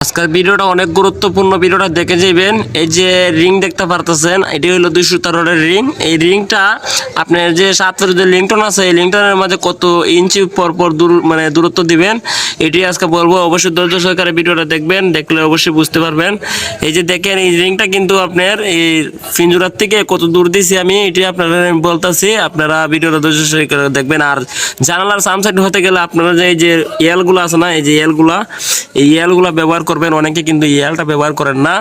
আজকের ভিডিওটা অনেক গুরুত্বপূর্ণ। ভিডিওটা দেখে যাবেন। এই যে রিং দেখতে পারতেছেন, এটি হলো 200 রডের রিং। এই রিংটা আপনার যে 7 ফিট যে লিংটন আছে, এই লিংটনের মাঝে কত ইঞ্চি পর পর দূরত্ব দিবেন, এটি আজকে বলবো। অবশ্যই ধৈর্য সহকারে ভিডিওটা দেখবেন, দেখলে অবশ্যই বুঝতে পারবেন। এই যে দেখেন, এই রিংটা কিন্তু আপনার এই পিঞ্জুরার থেকে কত দূর দিছি আমি, এটি আপনারা বলতেছি। আপনারা ভিডিওটা ধৈর্য সহকারে দেখবেন। আর জানালার সাম সাইড হতে গেলে আপনারা যে এই যে এলগুলো আছে না, এই যে এলগুলা ব্যবহার করবেন। অনেকে কিন্তু এলটা ব্যবহার করেন না,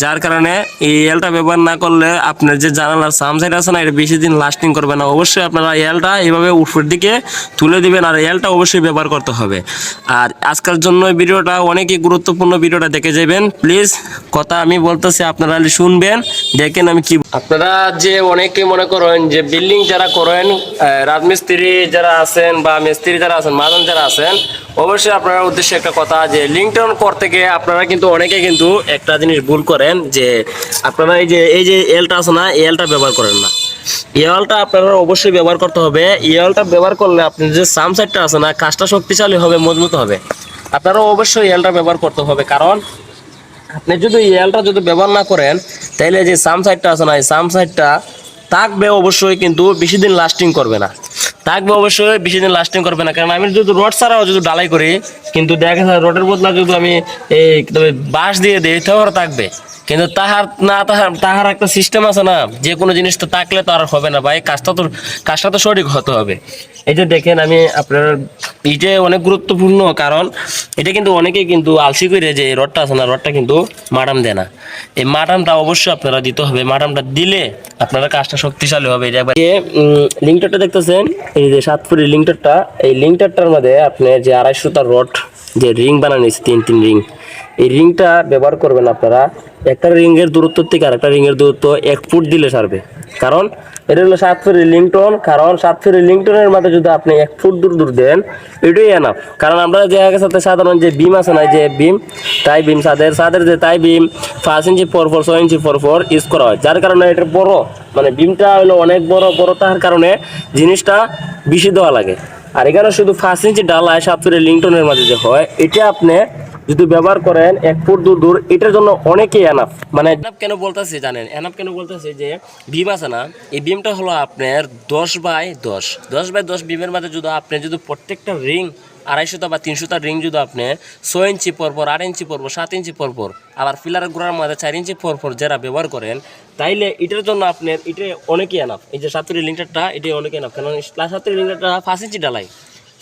যার কারণে এই এলটা ব্যবহার না করলে আপনার যে জানালার সাম সাইড আছে না, এটা বেশি দিন লাস্টিং করবে না। অবশ্যই আপনারা এলটা এইভাবে উপরের দিকে তুলে দিবেন, আর এলটা অবশ্যই ব্যবহার করতে হবে। আর আজকের জন্য ভিডিওটা অনেকই গুরুত্বপূর্ণ, ভিডিওটা দেখে যাবেন প্লিজ। কথা আমি বলতেছি, আপনারা শুনবেন, দেখেন আমি কি। আপনারা যে অনেকে মনে করেন যে বিল্ডিং যারা করেন, রাজমিস্ত্রি যারা আছেন বা মিস্ত্রি যারা আছেন, মাজন যারা আছেন, অবশ্যই আপনার উদ্দেশ্যে একটা কথা, যে লিংটন করতে গিয়ে আপনারা কিন্তু অনেকে কিন্তু একটা জিনিস ভুল করেন, যে আপনারা এই যে এলটা আছে না, এলটা ব্যবহার করেন না। এলটা আপনারা অবশ্যই ব্যবহার করতে হবে। এলটা ব্যবহার করলে আপনার যে সাম সাইডটা আছে না, কাজটা শক্তিশালী হবে, মজবুত হবে। আপনারা অবশ্যই এলটা ব্যবহার করতে হবে, কারণ আপনি যদি এলটা যদি ব্যবহার না করেন, তাহলে যে সাম সাইডটা আছে না, এই সাম সাইডটা থাকবে অবশ্যই, কিন্তু বেশি দিন লাস্টিং করবে না। থাকবে অবশ্যই, বেশি দিন লাস্টিং করবে না। কারণ আমি যদি রড ছাড়াও যদি ডালাই করি, কিন্তু দেখা যায় রডের বদলা যদি আমি এই বাঁশ দিয়ে দিই, তাহলে থাকবে। কিন্তু তাহার একটা সিস্টেম আছে না, যে কোনো জিনিস তো থাকলে তো আর হবে না ভাই, কাজটা তো সঠিক হতে হবে। এই যে দেখেন, আমি আপনার এইটা অনেক গুরুত্বপূর্ণ, কারণ এটা কিন্তু অনেকেই কিন্তু আলসি করে যে রডটা আছে না, রডটা কিন্তু মাডাম দেয় না। এই মাডামটা অবশ্যই আপনারা দিতে হবে। মাডামটা দিলে আপনারা কাজটা শক্তিশালী হবে। লিঙ্কটারটা দেখতেছেন, এই যে 7 ফুটের লিঙ্কটারটা, এই লিঙ্কটারটার মধ্যে আপনি যে 250 তার রড যে রিং বানানো, তিন রিং, এই রিংটা ব্যবহার করবেন আপনারা। একটা রিংয়ের দূরত্ব থেকে আরেকটা রিংয়ের দূরত্ব 1 ফুট দিলে সারবে। কারণ এটা হলো 7 ফুটের লিংটন। কারণ 7 ফুটের লিংটনের মধ্যে যদি আপনি 1 ফুট দূর দেন, এটাই এনাফ। কারণ আমরা যে সাথে সাধারণ যে বিম আছে না, যে বিম টাই বিম, সাদের যে টাই বিম 5 ইঞ্চি পর 6 ইঞ্চি পর ইউজ করা হয়, যার কারণে এটা বড়, মানে বিমটা হলো অনেক বড় তার কারণে জিনিসটা বেশি দেওয়া লাগে। আর এখানে শুধু 5 ইঞ্চি ডালায় 7 ফুটের লিংটনের মাঝে যে হয়, এটা আপনি যদি ব্যবহার করেন 1 ফুট দূর, এটার জন্য অনেকেই এনাফ। মানে এনাফ কেন বলতেছি জানেন? এনাফ কেন বলতেছি, যে বিম আছে না, এই বিমটা হলো আপনার 10x10 বিমের মধ্যে যদি আপনি যদি প্রত্যেকটা রিং 250 বা 300 রিং যদি আপনি 6 ইঞ্চি পর 8 ইঞ্চি পর 7 ইঞ্চি পর, আবার ফিলারের গোড়ার মধ্যে 4 ইঞ্চি পর যারা ব্যবহার করেন, তাইলে এটার জন্য আপনার এটা অনেকই এনাফ। এই যে 7 লিংটারটা, এটা অনেক এনাফ। কারণ 7 লিংটারটা 5 ইঞ্চি ডালাই,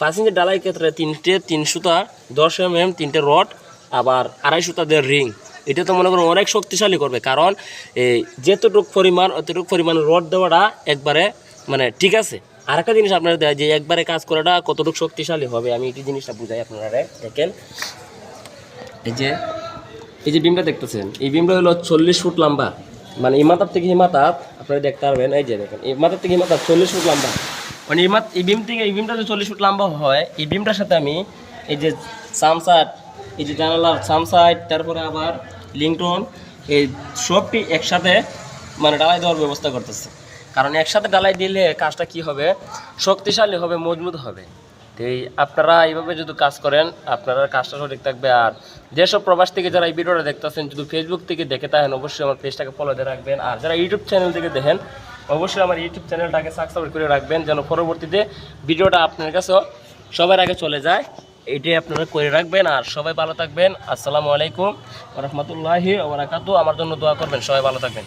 5 ইঞ্চি ডালাই ক্ষেত্রে 300 10 mm 3টে রড, আবার 250 দের রিং। এটা তো মনে করুন অনেক শক্তিশালী করবে। কারণ এই যেতটুক পরিমাণ রড দেওয়াটা একবারে মানে ঠিক আছে। আর একটা জিনিস আপনারা দেয় যে একবারে কাজ করাটা কতটুকু শক্তিশালী হবে, আমি এই জিনিসটা বুঝাই আপনারা। দেখেন, এই যে বিমটা দেখতেছেন, এই বিমটা হলো 40 ফুট লম্বা। মানে এই মাথার থেকে এই মাথা আপনারা দেখতে পারবেন। এই যে দেখেন, এই মাথার থেকে এই মাথা 40 ফুট লম্বা। মানে এই বিমটা যে 40 ফুট লম্বা হয়, এই বিমটার সাথে আমি এই যে সামসাইড, এই যে জানালার সামসাইড, তারপরে আবার লিংটন, এই সবটি একসাথে মানে ডালাই দেওয়ার ব্যবস্থা করতেছে। কারণ একসাথে ডালাই দিলে কাজটা কি হবে, শক্তিশালী হবে, মজবুত হবে। তো আপনারা এইভাবে যদি কাজ করেন, আপনারা কাজটা সঠিক থাকবে। আর যেসব প্রবাস থেকে যারা এই ভিডিওটা দেখতেছেন, যদি ফেসবুক থেকে দেখে থাকেন, অবশ্যই আমার পেজটাকে ফলো দিয়ে রাখবেন। আর যারা ইউটিউব চ্যানেল থেকে দেখেন, অবশ্যই আমার ইউটিউব চ্যানেলটাকে সাবস্ক্রাইব করে রাখবেন, যেন পরবর্তীতে ভিডিওটা আপনার কাছেও সবার আগে চলে যায়। এইটাই আপনারা করে রাখবেন। আর সবাই ভালো থাকবেন। আসসালামু আলাইকুম ওয়া রাহমাতুল্লাহি ওয়া বারাকাতুহু। আমার জন্য দোয়া করবেন, সবাই ভালো থাকবেন।